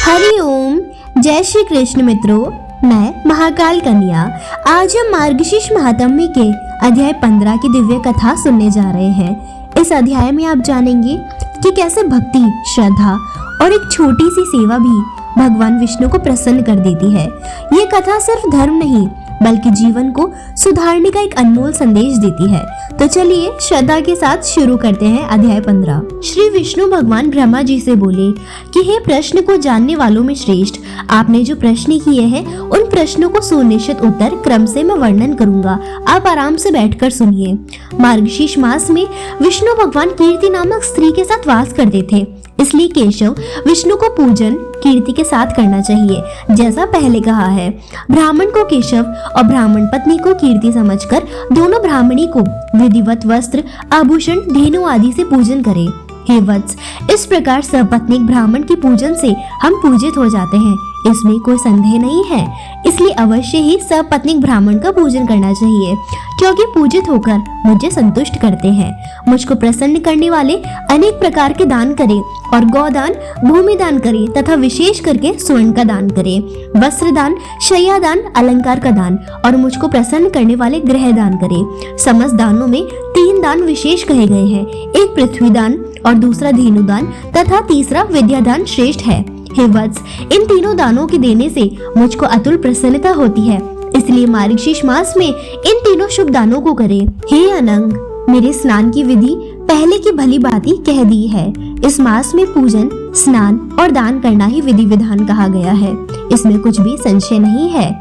हरि ओम, जय श्री कृष्ण मित्रों। मैं महाकाल कन्या। आज हम मार्गशीर्ष महात्म्य के अध्याय 15 की दिव्य कथा सुनने जा रहे हैं। इस अध्याय में आप जानेंगे कि कैसे भक्ति, श्रद्धा और एक छोटी सी सेवा भी भगवान विष्णु को प्रसन्न कर देती है। ये कथा सिर्फ धर्म नहीं बल्कि जीवन को सुधारने का एक अनमोल संदेश देती है। तो चलिए श्रद्धा के साथ शुरू करते हैं अध्याय 15। श्री विष्णु भगवान ब्रह्मा जी से बोले कि हे प्रश्न को जानने वालों में श्रेष्ठ, आपने जो प्रश्न किए हैं उन प्रश्नों को सुनिश्चित उत्तर क्रम से मैं वर्णन करूंगा। आप आराम से बैठकर सुनिए। मार्गशीर्ष मास में विष्णु भगवान कीर्ति नामक स्त्री के साथ वास करते थे, इसलिए केशव विष्णु को पूजन कीर्ति के साथ करना चाहिए। जैसा पहले कहा है, ब्राह्मण को केशव और ब्राह्मण पत्नी को कीर्ति समझकर दोनों ब्राह्मणी को विधिवत वस्त्र, आभूषण, धेनु आदि से पूजन करें। हे वत्स, इस प्रकार सपत्नीक ब्राह्मण के पूजन से हम पूजित हो जाते हैं, इसमें कोई संदेह नहीं है। इसलिए अवश्य ही सपत्नीक ब्राह्मण का पूजन करना चाहिए, क्योंकि पूजित होकर मुझे संतुष्ट करते हैं। मुझको प्रसन्न करने वाले अनेक प्रकार के दान करें और गौदान, भूमि दान करें तथा विशेष करके स्वर्ण का दान करें। वस्त्र दान, शय्या दान, अलंकार का दान और मुझको प्रसन्न करने वाले गृह दान करें। समस्त दानों में 3 दान विशेष कहे गए हैं, एक पृथ्वी दान और दूसरा धेनु दान तथा तीसरा विद्या दान श्रेष्ठ है। हे वत्स, इन तीनों दानों के देने से मुझको अतुल प्रसन्नता होती है, इसलिए मार्गशीर्ष मास में इन तीनों शुभ दानों को करें। हे अनंग, मेरे स्नान की विधि पहले की भली भांति कह दी है। इस मास में पूजन, स्नान और दान करना ही विधि विधान कहा गया है, इसमें कुछ भी संशय नहीं है।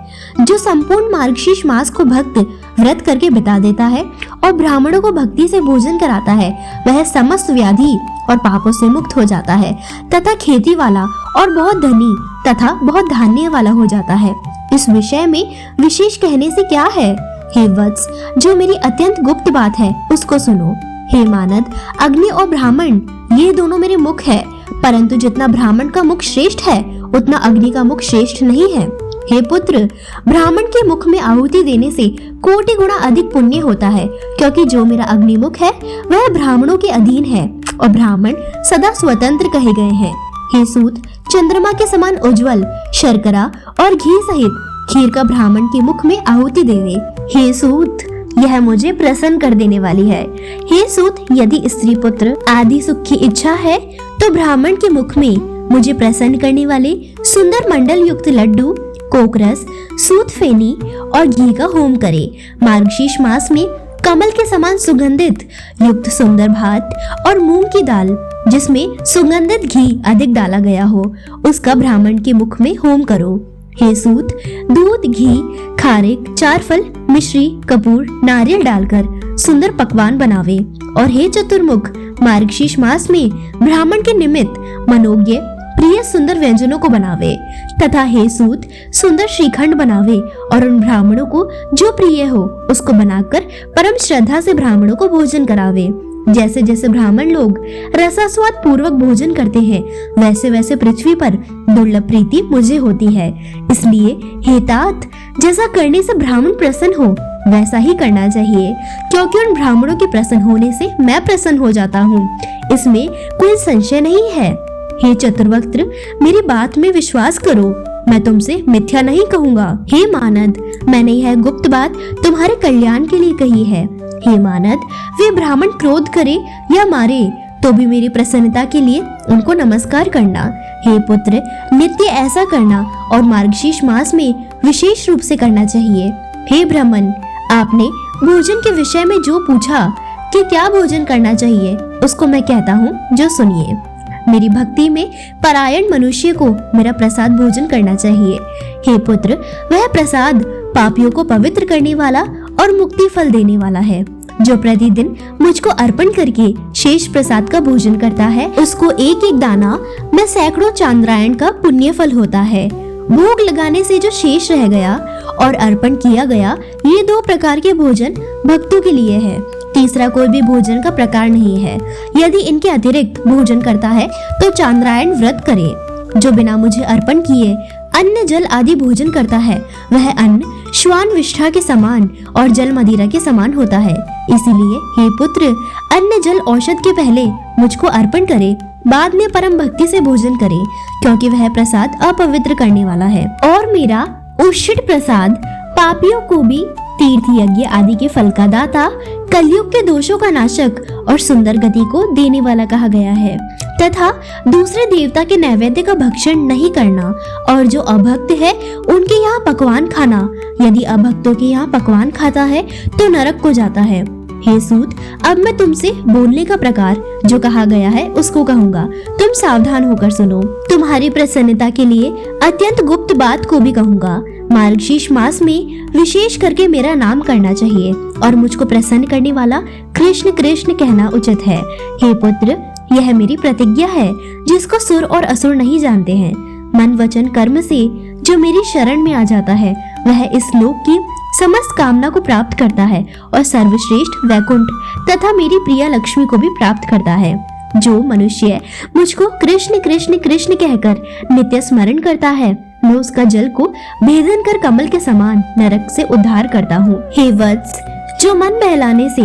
जो संपूर्ण मार्गशीर्ष मास को भक्त व्रत करके बिता देता है और ब्राह्मणों को भक्ति से भोजन कराता है, वह समस्त व्याधि और पापों से मुक्त हो जाता है तथा खेती वाला और बहुत धनी तथा बहुत धान्य वाला हो जाता है। इस विषय में विशेष कहने से क्या है? हे वत्स, जो मेरी अत्यंत गुप्त बात है उसको सुनो। हे मानद, अग्नि और ब्राह्मण ये दोनों मेरे मुख है, परंतु जितना ब्राह्मण का मुख श्रेष्ठ है उतना अग्नि का मुख श्रेष्ठ नहीं है। हे पुत्र, ब्राह्मण के मुख में आहुति देने से कोटि गुना अधिक पुण्य होता है, क्योंकि जो मेरा अग्निमुख है वह ब्राह्मणों के अधीन है और ब्राह्मण सदा स्वतंत्र कहे गए हैं। हे सूत, चंद्रमा के समान उज्जवल शर्करा और घी सहित खीर का ब्राह्मण के मुख में आहुति देवे। हे सूत, यह मुझे प्रसन्न कर देने वाली है। हे सूत, यदि स्त्री पुत्र आदि सुख की इच्छा है तो ब्राह्मण के मुख में मुझे प्रसन्न करने वाले सुंदर मंडल युक्त लड्डू, कोकरस, सूत फेनी और घी का होम करे। मार्गशीर्ष मास में कमल के समान सुगंधित युक्त सुंदर भात और मूंग की दाल जिसमें सुगंधित घी अधिक डाला गया हो, उसका ब्राह्मण के मुख में होम करो। हे सूत, दूध, घी, खारिक, 4 फल, मिश्री, कपूर, नारियल डालकर सुंदर पकवान बनावे। और हे चतुर्मुख, मार्गशीर्ष मास में ब्राह्मण के निमित्त मनोज्ञ प्रिय सुंदर व्यंजनों को बनावे तथा हे सूत, सुंदर श्रीखंड बनावे और उन ब्राह्मणों को जो प्रिय हो उसको बनाकर परम श्रद्धा से ब्राह्मणों को भोजन करावे। जैसे जैसे ब्राह्मण लोग रसास्वाद पूर्वक भोजन करते हैं, वैसे वैसे पृथ्वी पर दुर्लभ प्रीति मुझे होती है। इसलिए हे तात, जैसा करने से ब्राह्मण प्रसन्न हो वैसा ही करना चाहिए, क्योंकि उन ब्राह्मणों के प्रसन्न होने से मैं प्रसन्न हो जाता हूँ, इसमें कोई संशय नहीं है। हे चतुर्वक्त्र, मेरी बात में विश्वास करो, मैं तुमसे मिथ्या नहीं कहूँगा। हे मानद, मैंने यह गुप्त बात तुम्हारे कल्याण के लिए कही है। हे मानद, वे ब्राह्मण क्रोध करे या मारे तो भी मेरी प्रसन्नता के लिए उनको नमस्कार करना। हे पुत्र, नित्य ऐसा करना और मार्गशीर्ष मास में विशेष रूप से करना चाहिए। हे ब्राह्मण, आपने भोजन के विषय में जो पूछा कि क्या भोजन करना चाहिए, उसको मैं कहता हूँ, जो सुनिए। मेरी भक्ति में परायण मनुष्य को मेरा प्रसाद भोजन करना चाहिए। हे पुत्र, वह प्रसाद पापियों को पवित्र करने वाला और मुक्ति फल देने वाला है। जो प्रतिदिन मुझको अर्पण करके शेष प्रसाद का भोजन करता है, उसको एक एक दाना में सैकड़ों चांद्रायण का पुण्य फल होता है। भोग लगाने से जो शेष रह गया और अर्पण किया गया, ये 2 प्रकार के भोजन भक्तों के लिए है, तीसरा कोई भी भोजन का प्रकार नहीं है। यदि इनके अतिरिक्त भोजन करता है तो चांद्रायण व्रत करे। जो बिना मुझे अर्पण किए अन्न जल आदि भोजन करता है, वह अन्न श्वान विष्ठा के समान और जल मदिरा के समान होता है। इसीलिए हे पुत्र, अन्न जल औषध के पहले मुझको अर्पण करे, बाद में परम भक्ति से भोजन करें, क्योंकि वह प्रसाद अपवित्र करने वाला है। और मेरा उच्छिष्ट प्रसाद पापियों को भी तीर्थ यज्ञ आदि के फल का दाता, कलयुग के दोषों का नाशक और सुंदर गति को देने वाला कहा गया है। तथा दूसरे देवता के नैवेद्य का भक्षण नहीं करना, और जो अभक्त है उनके यहाँ पकवान खाना, यदि अभक्तों के यहाँ पकवान खाता है तो नरक को जाता है। हे सूत, अब मैं तुमसे बोलने का प्रकार जो कहा गया है उसको कहूँगा, तुम सावधान होकर सुनो। तुम्हारी प्रसन्नता के लिए अत्यंत गुप्त बात को भी कहूँगा। मार्गशीर्ष मास में विशेष करके मेरा नाम करना चाहिए और मुझको प्रसन्न करने वाला कृष्ण कृष्ण कहना उचित है। हे पुत्र, यह मेरी प्रतिज्ञा है जिसको सुर और असुर नहीं जानते हैं। मन वचन कर्म से जो मेरी शरण में आ जाता है वह इस लोक की समस्त कामना को प्राप्त करता है और सर्वश्रेष्ठ वैकुंठ तथा मेरी प्रिय लक्ष्मी को भी प्राप्त करता है। जो मनुष्य मुझको कृष्ण कृष्ण कृष्ण कहकर नित्य स्मरण करता है, मैं उसका जल को भेदन कर कमल के समान नरक से उद्धार करता हूँ। हे वत्स, जो मन बहलाने से,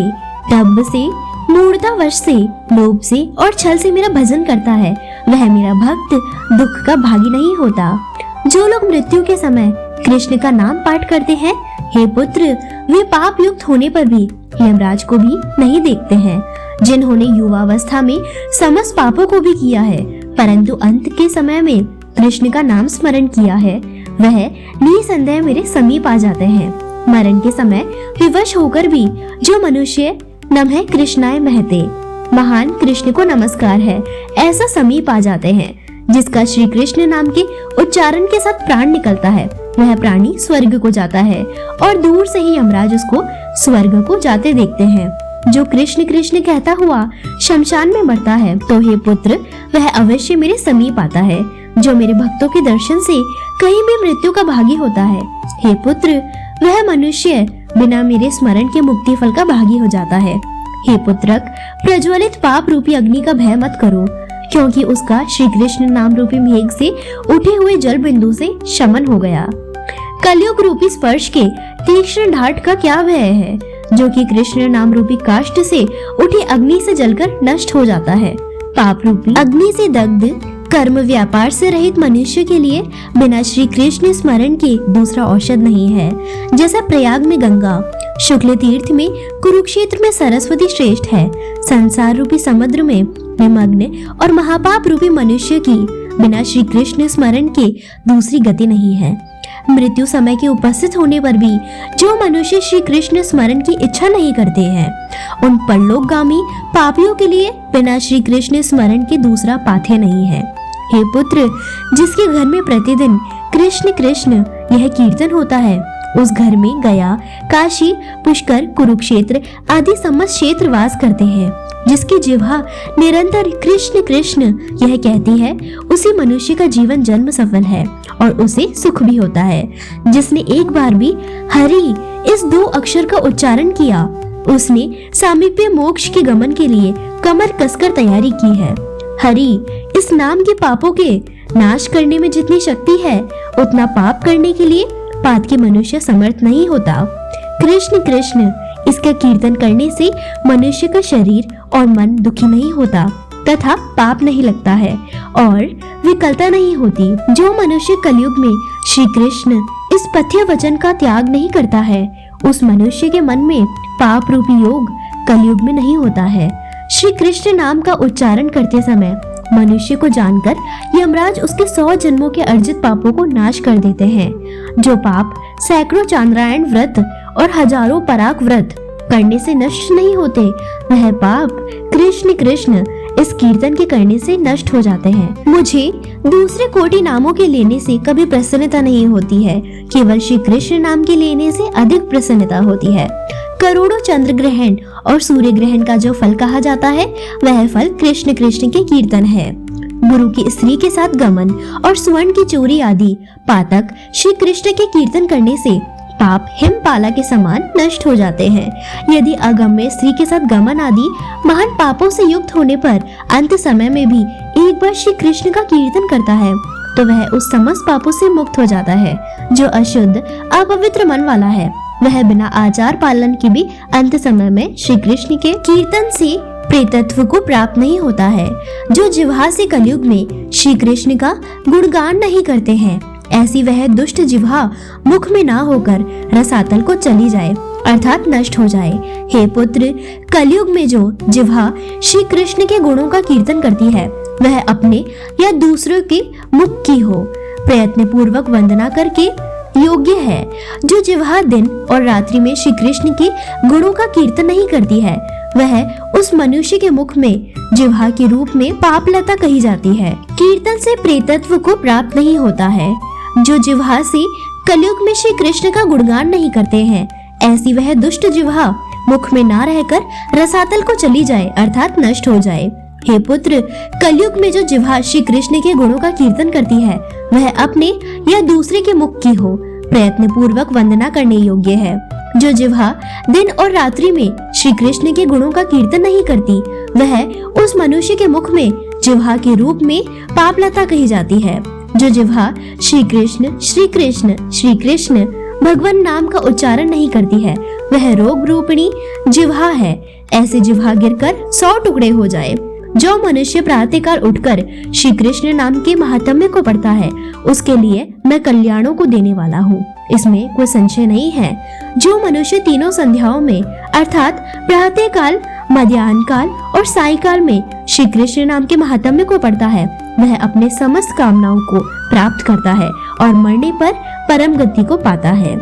डब से, मूढ़तावश से, लोभ से और छल से मेरा भजन करता है, वह मेरा भक्त दुख का भागी नहीं होता। जो लोग मृत्यु के समय कृष्ण का नाम पाठ करते हैं, हे पुत्र, वे पाप युक्त होने पर भी यमराज को भी नहीं देखते हैं। जिन्होंने युवावस्था में समस्त पापों को भी किया है, परंतु अंत के समय में कृष्ण का नाम स्मरण किया है, वह निसंदेह मेरे समीप आ जाते हैं। मरण के समय विवश होकर भी जो मनुष्य नमः कृष्णाय महते, महान कृष्ण को नमस्कार है, ऐसा समीप आ जाते हैं। जिसका श्री कृष्ण नाम के उच्चारण के साथ प्राण निकलता है, वह प्राणी स्वर्ग को जाता है और दूर से ही यमराज उसको स्वर्ग को जाते देखते हैं। जो कृष्ण कृष्ण कहता हुआ शमशान में मरता है, तो हे पुत्र, वह अवश्य मेरे समीप आता है। जो मेरे भक्तों के दर्शन से कहीं भी मृत्यु का भागी होता है, हे पुत्र, वह मनुष्य बिना मेरे स्मरण के मुक्ति फल का भागी हो जाता है। हे पुत्रक, प्रज्वलित पाप रूपी अग्नि का भय मत करो, क्योंकि उसका श्री कृष्ण नाम रूपी मेघ से उठे हुए जल बिंदु से शमन हो गया। कलयुग रूपी स्पर्श के तीक्ष्ण ढाट का क्या भय है, जो कि कृष्ण नाम रूपी काष्ठ से उठी अग्नि से जलकर नष्ट हो जाता है। पाप रूपी अग्नि से दग्ध कर्म व्यापार से रहित मनुष्य के लिए बिना श्री कृष्ण स्मरण के दूसरा औषध नहीं है। जैसा प्रयाग में गंगा, शुक्ल तीर्थ में कुरुक्षेत्र में सरस्वती श्रेष्ठ है, संसार रूपी समुद्र में निमग्न और महापाप रूपी मनुष्य की बिना श्री कृष्ण स्मरण के दूसरी गति नहीं है। मृत्यु समय के उपस्थित होने पर भी जो मनुष्य श्री कृष्ण स्मरण की इच्छा नहीं करते हैं, उन परलोकगामी पापियों के लिए बिना श्री कृष्ण स्मरण के दूसरा पाथेय नहीं है। हे पुत्र, जिसके घर में प्रतिदिन कृष्ण कृष्ण यह कीर्तन होता है, उस घर में गया, काशी, पुष्कर, कुरुक्षेत्र आदि समस्त क्षेत्र वास करते हैं। जिसकी जिह्वा निरंतर कृष्ण कृष्ण यह कहती है, उसी मनुष्य का जीवन जन्म सफल है और उसे सुख भी होता है। जिसने एक बार भी हरि इस दो अक्षर का उच्चारण किया, उसने सामीप्य मोक्ष के गमन के लिए कमर कसकर तैयारी की है। हरि इस नाम के पापों के नाश करने में जितनी शक्ति है, उतना पाप करने के लिए पात के मनुष्य समर्थ नहीं होता। कृष्ण कृष्ण इसका कीर्तन करने से मनुष्य का शरीर और मन दुखी नहीं होता तथा पाप नहीं लगता है और विकलता नहीं होती। जो मनुष्य कलयुग में श्री कृष्ण इस पथ्य वचन का त्याग नहीं करता है, उस मनुष्य के मन में पाप रूपी योग कलयुग में नहीं होता है। श्री कृष्ण नाम का उच्चारण करते समय मनुष्य को जानकर यमराज उसके 100 जन्मों के अर्जित पापों को नाश कर देते हैं। जो पाप सैकड़ों चांद्रायण व्रत और हजारों पराग व्रत करने से नष्ट नहीं होते, वह पाप कृष्ण कृष्ण इस कीर्तन के करने से नष्ट हो जाते हैं। मुझे दूसरे कोटि नामों के लेने से कभी प्रसन्नता नहीं होती है, केवल श्री कृष्ण नाम के लेने से अधिक प्रसन्नता होती है। करोड़ों चंद्र ग्रहण और सूर्य ग्रहण का जो फल कहा जाता है, वह फल कृष्ण कृष्ण के कीर्तन है। गुरु की स्त्री के साथ गमन और स्वर्ण की चोरी आदि पातक श्री कृष्ण के कीर्तन करने से पाप हिमपाला के समान नष्ट हो जाते हैं। यदि अगम्य स्त्री के साथ गमन आदि महान पापों से युक्त होने पर अंत समय में भी एक बार श्री कृष्ण का कीर्तन करता है, तो वह उस समस्त पापों से मुक्त हो जाता है। जो अशुद्ध अपवित्र मन वाला है, वह बिना आचार पालन के भी अंत समय में श्री कृष्ण के कीर्तन से प्रेतत्व को प्राप्त नहीं होता है। जो जिह्वा से कलयुग में श्री कृष्ण का गुणगान नहीं करते हैं, ऐसी वह दुष्ट जिह्वा मुख में ना होकर रसातल को चली जाए अर्थात नष्ट हो जाए। हे पुत्र, कलयुग में जो जिह्वा श्री कृष्ण के गुणों का कीर्तन करती है, वह अपने या दूसरों के मुख की हो, प्रयत्न पूर्वक वंदना करके योग्य है। जो जिह्वा दिन और रात्रि में श्री कृष्ण के गुणों का कीर्तन नहीं करती है, वह उस मनुष्य के मुख में जिह्वा के रूप में पापलता कही जाती है। कीर्तन से प्रेतत्व को प्राप्त नहीं होता है। जो जिह्वा से कलयुग में श्री कृष्ण का गुणगान नहीं करते हैं, ऐसी वह दुष्ट जिह्वा मुख में ना रहकर रसातल को चली जाए अर्थात नष्ट हो जाए। हे पुत्र, कलयुग में जो जिह्वा श्री कृष्ण के गुणों का कीर्तन करती है, वह अपने या दूसरे के मुख की हो, प्रयत्न पूर्वक वंदना करने योग्य है। जो जिह्वा दिन और रात्रि में श्री कृष्ण के गुणों का कीर्तन नहीं करती, वह उस मनुष्य के मुख में जिह्वा के रूप में पापलता कही जाती है। जो जिह्वा श्री कृष्ण श्री कृष्ण श्री कृष्ण भगवान नाम का उच्चारण नहीं करती है, वह रोग रूपिणी जिह्वा है। ऐसे जिह्वा गिरकर 100 टुकड़े हो जाए। जो मनुष्य प्रातःकाल उठकर श्री कृष्ण नाम के महात्म्य को पढ़ता है, उसके लिए मैं कल्याणों को देने वाला हूँ, इसमें कोई संशय नहीं है। जो मनुष्य तीनों संध्याओं में अर्थात प्रातःकाल, मध्याह्न काल और सायंकाल में श्री कृष्ण नाम के महात्म्य को पढ़ता है, वह अपने समस्त कामनाओं को प्राप्त करता है और मरने पर परम गति को पाता है।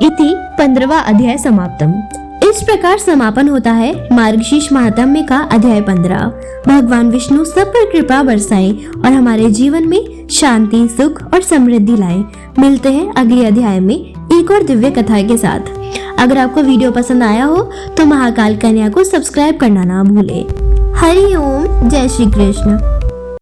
इति 15वां अध्याय समाप्तम। इस प्रकार समापन होता है मार्गशीर्ष महात्म्य का अध्याय 15। भगवान विष्णु सब पर कृपा बरसाएं और हमारे जीवन में शांति, सुख और समृद्धि लाएं। मिलते हैं अगले अध्याय में एक और दिव्य कथा के साथ। अगर आपको वीडियो पसंद आया हो तो महाकाल कन्या को सब्सक्राइब करना ना भूले। हरि ओम, जय श्री कृष्ण।